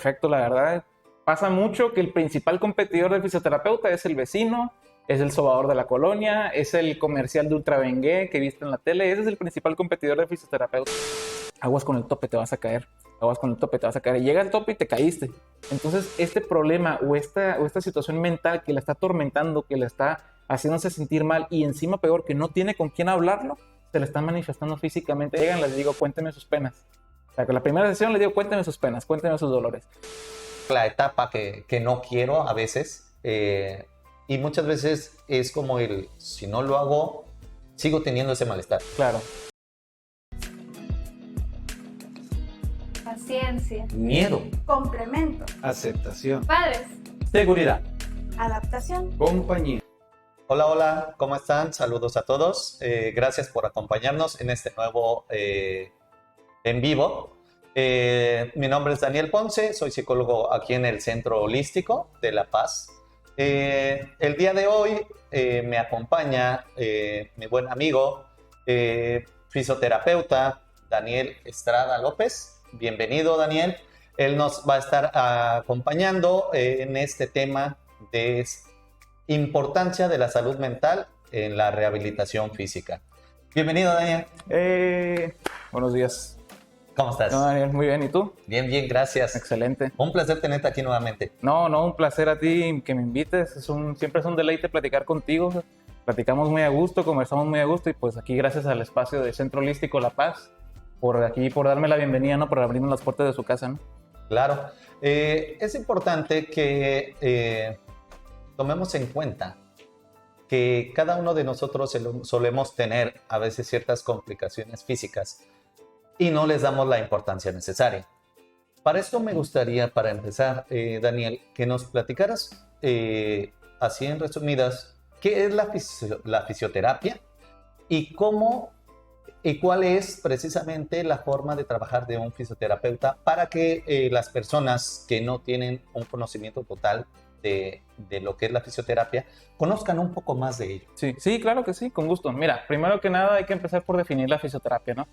perfecto, la verdad. Pasa mucho que el principal competidor del fisioterapeuta es el vecino, es el sobador de la colonia, es el comercial de Ultra Bengué que viste en la tele. Ese es el principal competidor del fisioterapeuta. Aguas con el tope, te vas a caer. Aguas con el tope, te vas a caer. Y llega el tope y te caíste. Entonces, este problema o esta situación mental que la está atormentando, que la está haciéndose sentir mal y encima peor, que no tiene con quién hablarlo, se le está manifestando físicamente. Llegan, les digo, cuéntenme sus penas. O sea, que la primera sesión les digo, cuéntenme sus penas, cuéntenme sus dolores. La etapa que no quiero a veces, y muchas veces es como si no lo hago, sigo teniendo ese malestar. Claro. Paciencia. Miedo. Complemento. Aceptación. Padres. Seguridad. Adaptación. Compañía. Hola, hola, ¿cómo están? Saludos a todos. Gracias por acompañarnos en este nuevo en vivo. Mi nombre es Daniel Ponce, soy psicólogo aquí en el Centro Holístico de La Paz. El día de hoy me acompaña mi buen amigo, fisioterapeuta Daniel Estrada López. Bienvenido, Daniel. Él nos va a estar acompañando en este tema de importancia de la salud mental en la rehabilitación física. Bienvenido, Daniel. Buenos días. ¿Cómo estás? No, Daniel, muy bien. ¿Y tú? Bien, bien, gracias. Excelente. Un placer tenerte aquí nuevamente. No, un placer a ti que me invites. Siempre es un deleite platicar contigo. Platicamos muy a gusto, conversamos muy a gusto y pues aquí gracias al espacio de Centro Holístico La Paz por darme la bienvenida, ¿no? Por abrirnos las puertas de su casa, ¿no? Claro. Es importante que tomemos en cuenta que cada uno de nosotros solemos tener a veces ciertas complicaciones físicas y no les damos la importancia necesaria. Para esto me gustaría, para empezar, Daniel, que nos platicaras, así en resumidas, qué es la fisioterapia y cuál es precisamente la forma de trabajar de un fisioterapeuta para que las personas que no tienen un conocimiento total de lo que es la fisioterapia conozcan un poco más de ello. Sí, claro que sí, con gusto. Mira, primero que nada hay que empezar por definir la fisioterapia, ¿no?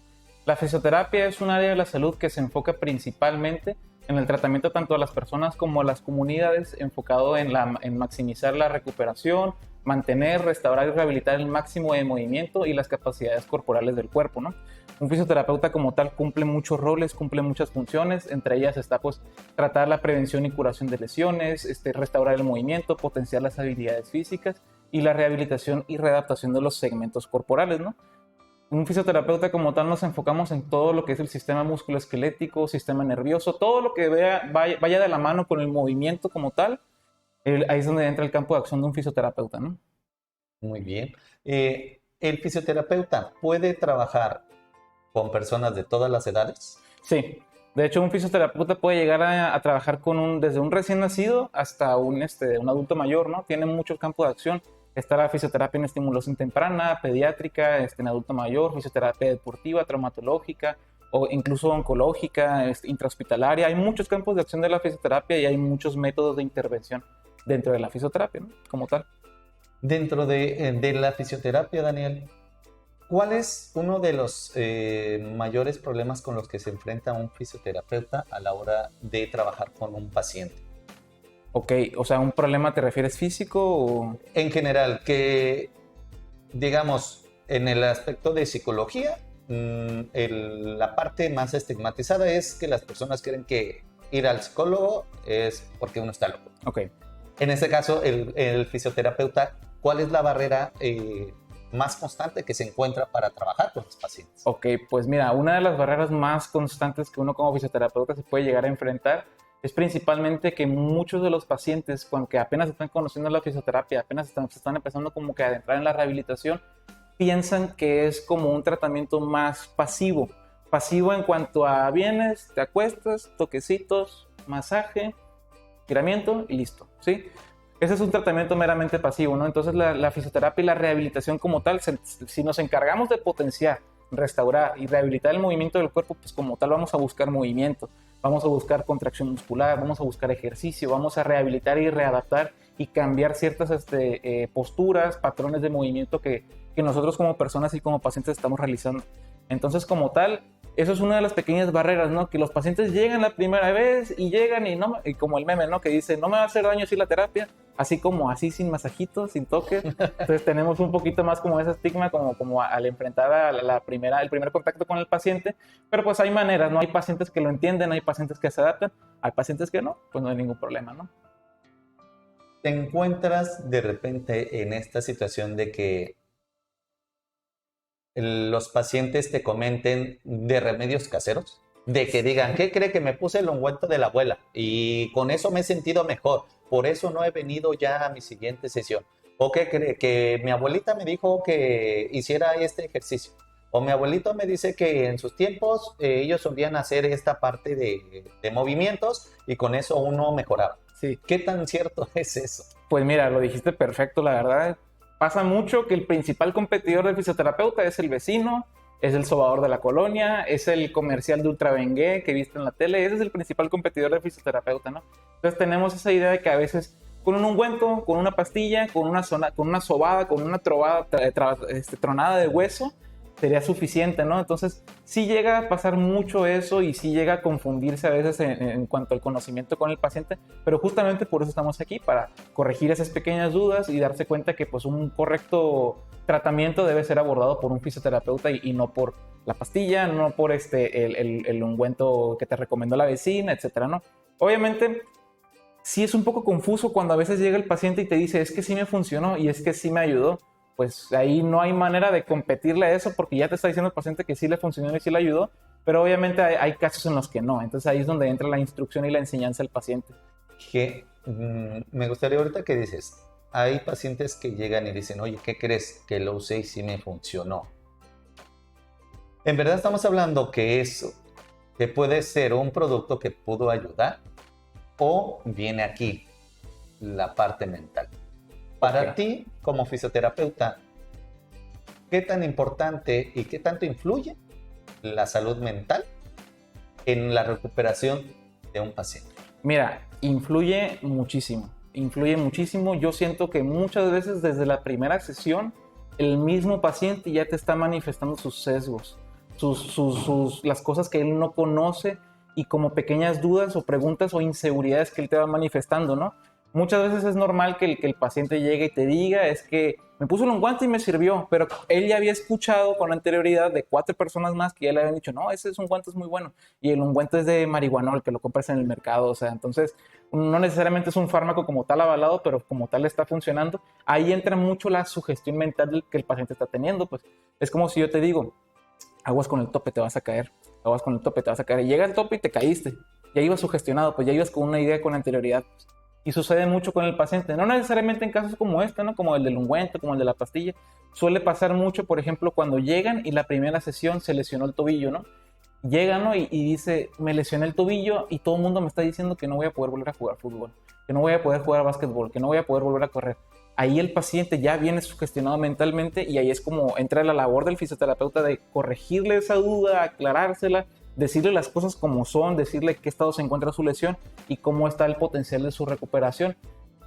La fisioterapia es un área de la salud que se enfoca principalmente en el tratamiento tanto a las personas como a las comunidades, enfocado en maximizar la recuperación, mantener, restaurar y rehabilitar el máximo de movimiento y las capacidades corporales del cuerpo, ¿no? Un fisioterapeuta como tal cumple muchos roles, cumple muchas funciones, entre ellas está pues tratar la prevención y curación de lesiones, restaurar el movimiento, potenciar las habilidades físicas y la rehabilitación y readaptación de los segmentos corporales, ¿no? Un fisioterapeuta como tal nos enfocamos en todo lo que es el sistema musculoesquelético, sistema nervioso, todo lo que vaya de la mano con el movimiento como tal. Ahí es donde entra el campo de acción de un fisioterapeuta, ¿no? Muy bien. ¿El fisioterapeuta puede trabajar con personas de todas las edades? Sí. De hecho, un fisioterapeuta puede llegar a trabajar desde un recién nacido hasta un adulto mayor, ¿no? Tiene muchos campos de acción. Está la fisioterapia en estimulación temprana, pediátrica, en adulto mayor, fisioterapia deportiva, traumatológica o incluso oncológica, intrahospitalaria. Hay muchos campos de acción de la fisioterapia y hay muchos métodos de intervención dentro de la fisioterapia, ¿no? Como tal. Dentro de la fisioterapia, Daniel, ¿cuál es uno de los mayores problemas con los que se enfrenta un fisioterapeuta a la hora de trabajar con un paciente? Ok, o sea, ¿un problema te refieres físico o...? En general, que digamos, en el aspecto de psicología, la parte más estigmatizada es que las personas creen que ir al psicólogo es porque uno está loco. Ok. En este caso, el fisioterapeuta, ¿cuál es la barrera más constante que se encuentra para trabajar con los pacientes? Ok, pues mira, una de las barreras más constantes que uno como fisioterapeuta se puede llegar a enfrentar es principalmente que muchos de los pacientes, que apenas están conociendo la fisioterapia, apenas se están empezando como que a adentrar en la rehabilitación, piensan que es como un tratamiento más pasivo. Pasivo en cuanto a vienes, te acuestas, toquecitos, masaje, estiramiento y listo, ¿sí? Ese es un tratamiento meramente pasivo, ¿no? Entonces la fisioterapia y la rehabilitación como tal, si nos encargamos de potenciar, restaurar y rehabilitar el movimiento del cuerpo, pues como tal vamos a buscar movimiento, vamos a buscar contracción muscular, vamos a buscar ejercicio, vamos a rehabilitar y readaptar y cambiar ciertas posturas, patrones de movimiento que nosotros como personas y como pacientes estamos realizando. Entonces como tal, Eso es una de las pequeñas barreras, ¿no? Que los pacientes llegan la primera vez y llegan y como el meme, ¿no? Que dice, no me va a hacer daño así la terapia, así como así sin masajitos, sin toques. Entonces tenemos un poquito más como ese estigma como al enfrentar a el primer contacto con el paciente, pero pues hay maneras, ¿no? Hay pacientes que lo entienden, hay pacientes que se adaptan, hay pacientes que no, pues no hay ningún problema, ¿no? ¿Te encuentras de repente en esta situación de que los pacientes te comenten de remedios caseros? De que digan, ¿qué cree que me puse el ungüento de la abuela? Y con eso me he sentido mejor, por eso no he venido ya a mi siguiente sesión. ¿O qué cree? Que mi abuelita me dijo que hiciera este ejercicio. O mi abuelito me dice que en sus tiempos ellos solían hacer esta parte de movimientos y con eso uno mejoraba. Sí. ¿Qué tan cierto es eso? Pues mira, lo dijiste perfecto, la verdad. Pasa mucho que el principal competidor del fisioterapeuta es el vecino, es el sobador de la colonia, es el comercial de Ultra Bengué que viste en la tele. Ese es el principal competidor del fisioterapeuta, ¿no? Entonces tenemos esa idea de que a veces con un ungüento, con una pastilla, con una sobada, con una tronada de hueso, sería suficiente, ¿no? Entonces sí llega a pasar mucho eso y sí llega a confundirse a veces en cuanto al conocimiento con el paciente, pero justamente por eso estamos aquí, para corregir esas pequeñas dudas y darse cuenta que pues un correcto tratamiento debe ser abordado por un fisioterapeuta y no por la pastilla, no por el ungüento que te recomendó la vecina, etcétera, ¿no? Obviamente sí es un poco confuso cuando a veces llega el paciente y te dice, es que sí me funcionó y es que sí me ayudó. Pues ahí no hay manera de competirle a eso porque ya te está diciendo el paciente que sí le funcionó y sí le ayudó, pero obviamente hay casos en los que no. Entonces ahí es donde entra la instrucción y la enseñanza al paciente. Me gustaría ahorita que dices, hay pacientes que llegan y dicen, oye, ¿qué crees? Que lo usé y sí me funcionó. En verdad estamos hablando que puede ser un producto que pudo ayudar o viene aquí la parte mental. Para ti, como fisioterapeuta, ¿qué tan importante y qué tanto influye la salud mental en la recuperación de un paciente? Mira, influye muchísimo. Yo siento que muchas veces desde la primera sesión, el mismo paciente ya te está manifestando sus sesgos, las cosas que él no conoce y como pequeñas dudas o preguntas o inseguridades que él te va manifestando, ¿no? Muchas veces es normal que el paciente llegue y te diga, es que me puso un guante y me sirvió, pero él ya había escuchado con anterioridad de 4 personas más que ya le habían dicho, no, ese es un guante, es muy bueno, y el ungüento es de marihuanol, que lo compras en el mercado, o sea, entonces no necesariamente es un fármaco como tal avalado, pero como tal está funcionando. Ahí entra mucho la sugestión mental que el paciente está teniendo, pues es como si yo te digo, aguas con el tope, te vas a caer, aguas con el tope, te vas a caer, y llega el tope y te caíste, ya ibas sugestionado, pues ya ibas con una idea con anterioridad, pues. Y sucede mucho con el paciente, no necesariamente en casos como este, ¿no? Como el del ungüento, como el de la pastilla. Suele pasar mucho, por ejemplo, cuando llegan y la primera sesión se lesionó el tobillo, ¿no? Llega, ¿no? Y dice, me lesioné el tobillo y todo el mundo me está diciendo que no voy a poder volver a jugar fútbol, que no voy a poder jugar básquetbol, que no voy a poder volver a correr. Ahí el paciente ya viene sugestionado mentalmente y ahí es como entra la labor del fisioterapeuta de corregirle esa duda, aclarársela, decirle las cosas como son, decirle qué estado se encuentra su lesión y cómo está el potencial de su recuperación,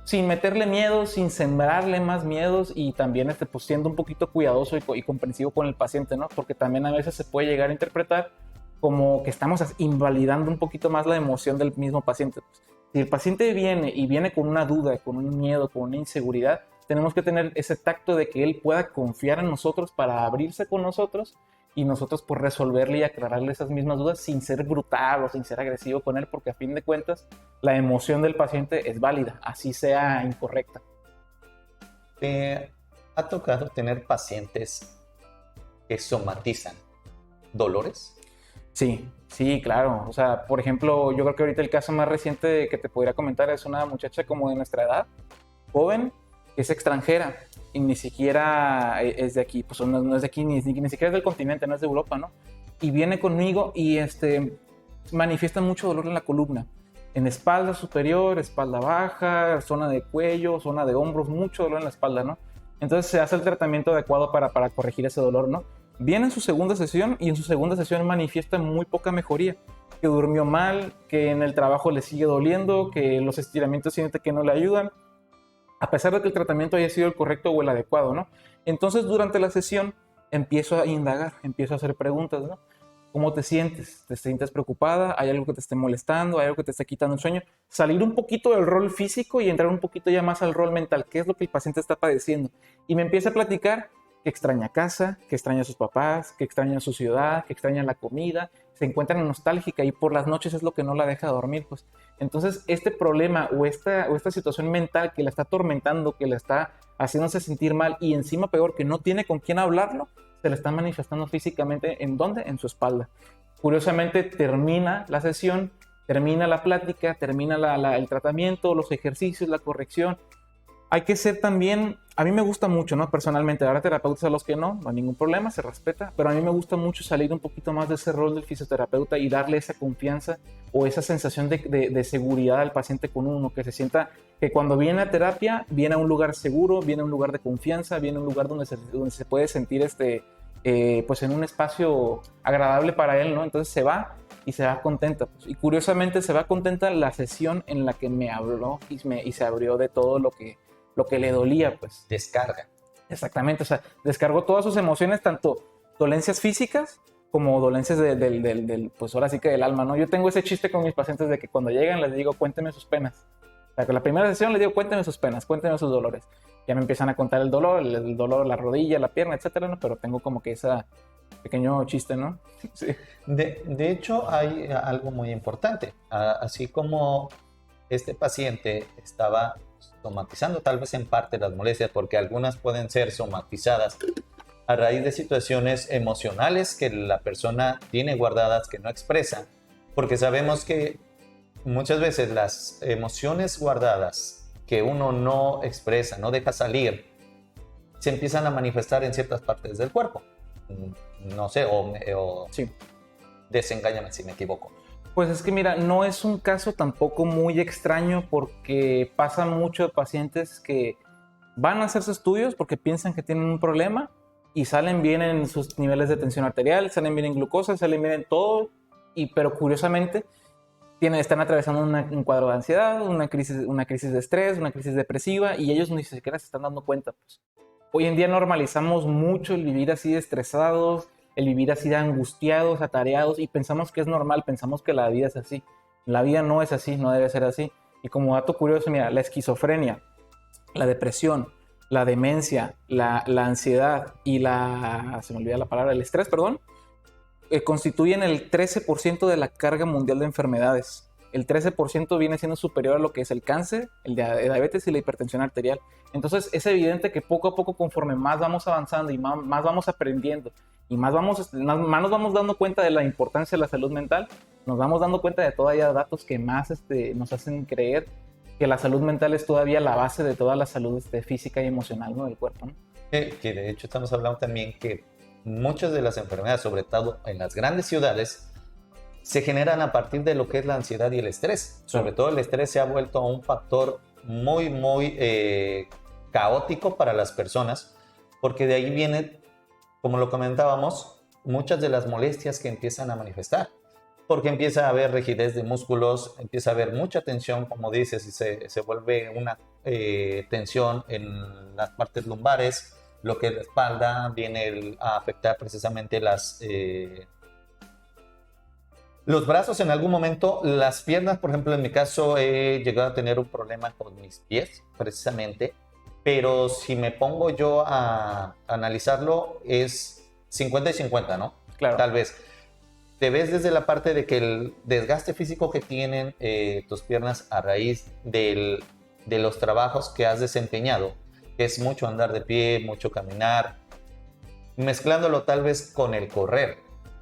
sin meterle miedo, sin sembrarle más miedos y también pues, siendo un poquito cuidadoso y comprensivo con el paciente, ¿no? Porque también a veces se puede llegar a interpretar como que estamos invalidando un poquito más la emoción del mismo paciente. Pues, si el paciente viene con una duda, con un miedo, con una inseguridad, tenemos que tener ese tacto de que él pueda confiar en nosotros para abrirse con nosotros y nosotros por resolverle y aclararle esas mismas dudas sin ser brutal o sin ser agresivo con él, porque a fin de cuentas la emoción del paciente es válida, así sea incorrecta. ¿Te ha tocado tener pacientes que somatizan dolores? Sí, claro. O sea, por ejemplo, yo creo que ahorita el caso más reciente que te podría comentar es una muchacha como de nuestra edad, joven, que es extranjera y ni siquiera es de aquí, pues no es de aquí, ni siquiera es del continente, no es de Europa, ¿no? Y viene conmigo y manifiesta mucho dolor en la columna, en espalda superior, espalda baja, zona de cuello, zona de hombros, mucho dolor en la espalda, ¿no? Entonces se hace el tratamiento adecuado para corregir ese dolor, ¿no? Viene en su segunda sesión y en su segunda sesión manifiesta muy poca mejoría, que durmió mal, que en el trabajo le sigue doliendo, que los estiramientos siente que no le ayudan, a pesar de que el tratamiento haya sido el correcto o el adecuado, ¿no? Entonces, durante la sesión empiezo a indagar, empiezo a hacer preguntas, ¿no? ¿Cómo te sientes? ¿Te sientes preocupada? ¿Hay algo que te esté molestando? ¿Hay algo que te esté quitando el sueño? Salir un poquito del rol físico y entrar un poquito ya más al rol mental. ¿Qué es lo que el paciente está padeciendo? Y me empieza a platicar que extraña casa, que extraña a sus papás, que extraña su ciudad, que extraña la comida. Se encuentra nostálgica y por las noches es lo que no la deja dormir, pues. Entonces, este problema o esta situación mental que la está atormentando, que la está haciéndose sentir mal y encima peor, que no tiene con quién hablarlo, se le está manifestando físicamente. ¿En dónde? En su espalda. Curiosamente, termina la sesión, termina la plática, termina el tratamiento, los ejercicios, la corrección. Hay que ser también, a mí me gusta mucho, ¿no? Personalmente, habrá terapeutas a los que no hay ningún problema, se respeta, pero a mí me gusta mucho salir un poquito más de ese rol del fisioterapeuta y darle esa confianza o esa sensación de seguridad al paciente con uno, que se sienta que cuando viene a terapia, viene a un lugar seguro, viene a un lugar de confianza, viene a un lugar donde se puede sentir pues en un espacio agradable para él, ¿no? Entonces se va y se va contenta. Pues. Y curiosamente se va contenta la sesión en la que me habló y se abrió de todo lo que le dolía, pues. Descarga. Exactamente, o sea, descargó todas sus emociones, tanto dolencias físicas como dolencias pues ahora sí que del alma, ¿no? Yo tengo ese chiste con mis pacientes de que cuando llegan les digo, cuénteme sus penas. O sea, que la primera sesión les digo, cuénteme sus penas, cuénteme sus dolores. Ya me empiezan a contar el dolor de la rodilla, la pierna, etcétera, ¿no? Pero tengo como que ese pequeño chiste, ¿no? Sí. De hecho, hay algo muy importante. Así como este paciente estaba somatizando tal vez en parte las molestias, porque algunas pueden ser somatizadas a raíz de situaciones emocionales que la persona tiene guardadas, que no expresa, porque sabemos que muchas veces las emociones guardadas que uno no expresa, no deja salir, se empiezan a manifestar en ciertas partes del cuerpo. No sé, o Sí. Desengáñame si me equivoco. Pues es que mira, no es un caso tampoco muy extraño porque pasa mucho de pacientes que van a hacerse estudios porque piensan que tienen un problema y salen bien en sus niveles de tensión arterial, salen bien en glucosa, salen bien en todo, pero curiosamente están atravesando un cuadro de ansiedad, una crisis de estrés, una crisis depresiva y ellos ni siquiera se están dando cuenta. Pues. Hoy en día normalizamos mucho el vivir así de estresados, el vivir así de angustiados, atareados, y pensamos que es normal, pensamos que la vida es así. La vida no es así, no debe ser así. Y como dato curioso, mira, la esquizofrenia, la depresión, la demencia, la ansiedad y se me olvida la palabra, el estrés, perdón, constituyen el 13% de la carga mundial de enfermedades. El 13% viene siendo superior a lo que es el cáncer, el diabetes y la hipertensión arterial. Entonces es evidente que poco a poco, conforme más vamos avanzando y más vamos aprendiendo y más nos vamos dando cuenta de la importancia de la salud mental, nos vamos dando cuenta de todavía datos que más nos hacen creer que la salud mental es todavía la base de toda la salud física y emocional, ¿no? Del cuerpo, ¿no? Que de hecho estamos hablando también que muchas de las enfermedades, sobre todo en las grandes ciudades, se generan a partir de lo que es la ansiedad y el estrés. Sobre todo el estrés se ha vuelto un factor muy, muy caótico para las personas, porque de ahí viene, como lo comentábamos, muchas de las molestias que empiezan a manifestar. Porque empieza a haber rigidez de músculos, empieza a haber mucha tensión, como dices, y se vuelve una tensión en las partes lumbares, lo que es la espalda, viene a afectar precisamente los brazos en algún momento, las piernas, por ejemplo, en mi caso he llegado a tener un problema con mis pies, precisamente, pero si me pongo yo a analizarlo, es 50 y 50, ¿no? Claro. Tal vez. Te ves desde la parte de que el desgaste físico que tienen tus piernas a raíz de los trabajos que has desempeñado, que es mucho andar de pie, mucho caminar, mezclándolo tal vez con el correr.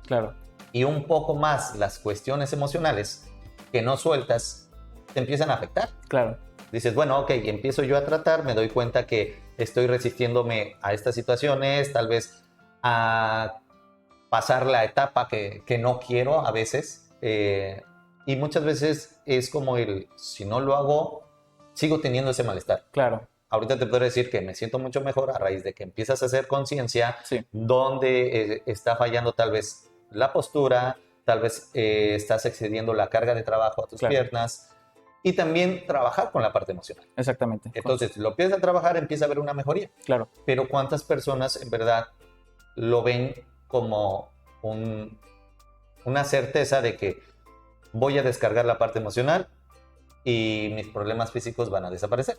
Claro. Y un poco más las cuestiones emocionales que no sueltas, te empiezan a afectar. Claro. Dices, bueno, ok, empiezo yo a tratar, me doy cuenta que estoy resistiéndome a estas situaciones, tal vez a pasar la etapa que no quiero a veces. Y muchas veces es como si no lo hago, sigo teniendo ese malestar. Claro. Ahorita te puedo decir que me siento mucho mejor a raíz de que empiezas a hacer conciencia, sí, donde está fallando tal vez la postura, tal vez estás excediendo la carga de trabajo a tus piernas, y también trabajar con la parte emocional. Exactamente. Entonces, lo empiezas a trabajar, empieza a haber una mejoría. Claro. Pero ¿cuántas personas en verdad lo ven como un una certeza de que voy a descargar la parte emocional y mis problemas físicos van a desaparecer.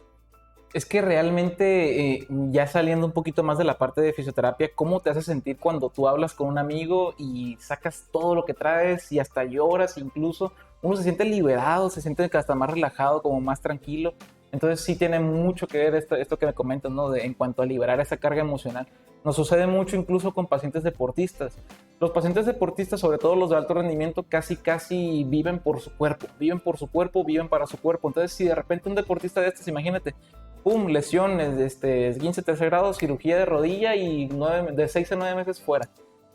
Es que realmente, ya saliendo un poquito más de la parte de fisioterapia, ¿cómo te hace sentir cuando tú hablas con un amigo y sacas todo lo que traes y hasta lloras incluso? Uno se siente liberado, se siente hasta más relajado, como más tranquilo. Entonces sí tiene mucho que ver esto que me comentas, ¿no? En cuanto a liberar esa carga emocional. Nos sucede mucho incluso con pacientes deportistas. Los pacientes deportistas, sobre todo los de alto rendimiento, casi viven por su cuerpo, viven para su cuerpo. Entonces, si de repente un deportista de estos, imagínate, pum, lesiones, esguince tercer grado, cirugía de rodilla y de 6 a 9 meses fuera.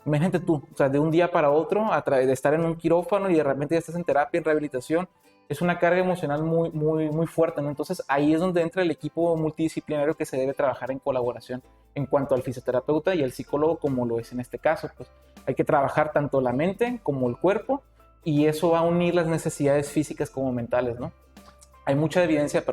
Imagínate tú, o sea, de un día para otro, de estar en un quirófano y de repente ya estás en terapia, en rehabilitación, es una carga emocional muy fuerte, ¿no? Entonces ahí es donde entra el equipo multidisciplinario que se debe trabajar en colaboración en cuanto al fisioterapeuta y el psicólogo, como lo es en este caso. Pues hay que trabajar tanto la mente como el cuerpo y eso va a unir las necesidades físicas como mentales, ¿no? Hay mucha evidencia,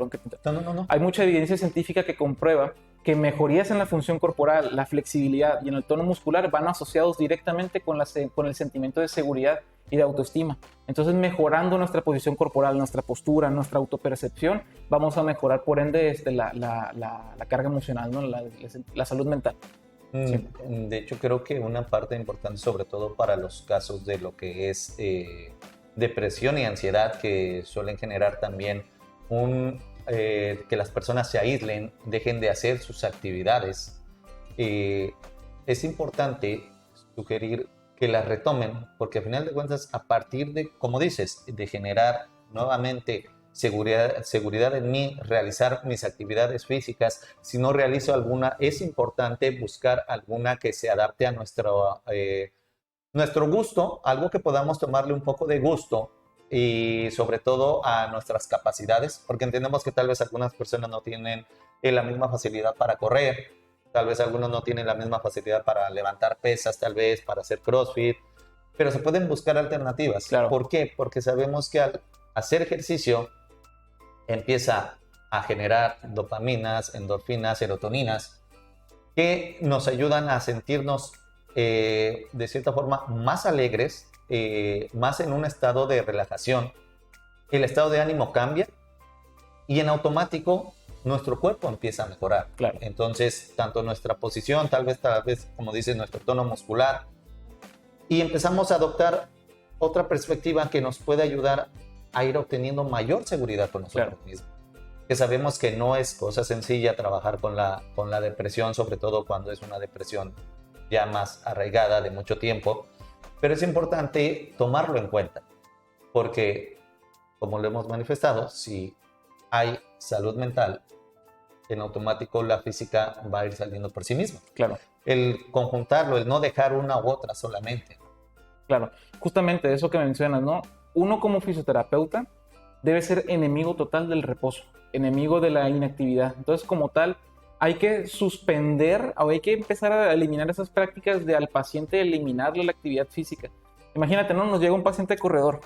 No. Hay mucha evidencia científica que comprueba que mejorías en la función corporal, la flexibilidad y en el tono muscular van asociados directamente con el sentimiento de seguridad y de autoestima. Entonces, mejorando nuestra posición corporal, nuestra postura, nuestra autopercepción, vamos a mejorar, por ende, la carga emocional, ¿no? La salud mental. Sí. De hecho, creo que una parte importante, sobre todo para los casos de lo que es depresión y ansiedad, que suelen generar también que las personas se aíslen, dejen de hacer sus actividades, es importante sugerir que las retomen, porque al final de cuentas, a partir de, como dices, de generar nuevamente seguridad en mí, realizar mis actividades físicas, si no realizo alguna, es importante buscar alguna que se adapte a nuestro gusto, algo que podamos tomarle un poco de gusto y sobre todo a nuestras capacidades, porque entendemos que tal vez algunas personas no tienen la misma facilidad para correr, tal vez algunos no tienen la misma facilidad para levantar pesas, tal vez para hacer CrossFit, pero se pueden buscar alternativas. Claro. ¿Por qué? Porque sabemos que al hacer ejercicio empieza a generar dopaminas, endorfinas, serotoninas, que nos ayudan a sentirnos de cierta forma más alegres, más en un estado de relajación. El estado de ánimo cambia y en automático nuestro cuerpo empieza a mejorar. Claro. Entonces, tanto nuestra posición, tal vez, como dices, nuestro tono muscular, y empezamos a adoptar otra perspectiva que nos puede ayudar a ir obteniendo mayor seguridad con nosotros mismos. Que sabemos que no es cosa sencilla trabajar con la depresión, sobre todo cuando es una depresión ya más arraigada de mucho tiempo, pero es importante tomarlo en cuenta, porque, como lo hemos manifestado, si hay salud mental, en automático la física va a ir saliendo por sí misma. Claro. El conjuntarlo, el no dejar una u otra solamente. Claro, justamente eso que mencionas, ¿no? Uno como fisioterapeuta debe ser enemigo total del reposo, enemigo de la inactividad. Entonces, como tal, hay que suspender o hay que empezar a eliminar esas prácticas de al paciente eliminarle la actividad física. Imagínate, ¿no? Nos llega un paciente corredor,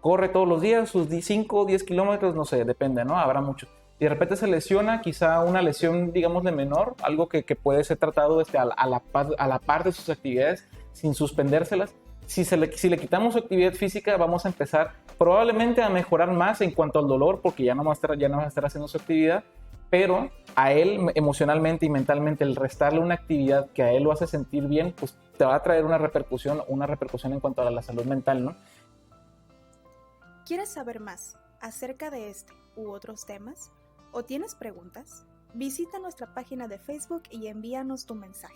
corre todos los días sus 5 o 10 kilómetros, no sé, depende, ¿no? Habrá mucho. Y de repente se lesiona, quizá una lesión, digamos, de menor, algo que puede ser tratado a la par de sus actividades sin suspendérselas. Si le quitamos su actividad física, vamos a empezar probablemente a mejorar más en cuanto al dolor, porque ya no va a estar haciendo su actividad, pero a él emocionalmente y mentalmente el restarle una actividad que a él lo hace sentir bien, pues te va a traer una repercusión en cuanto a la salud mental, ¿no? ¿Quieres saber más acerca de este u otros temas? ¿O tienes preguntas? Visita nuestra página de Facebook y envíanos tu mensaje.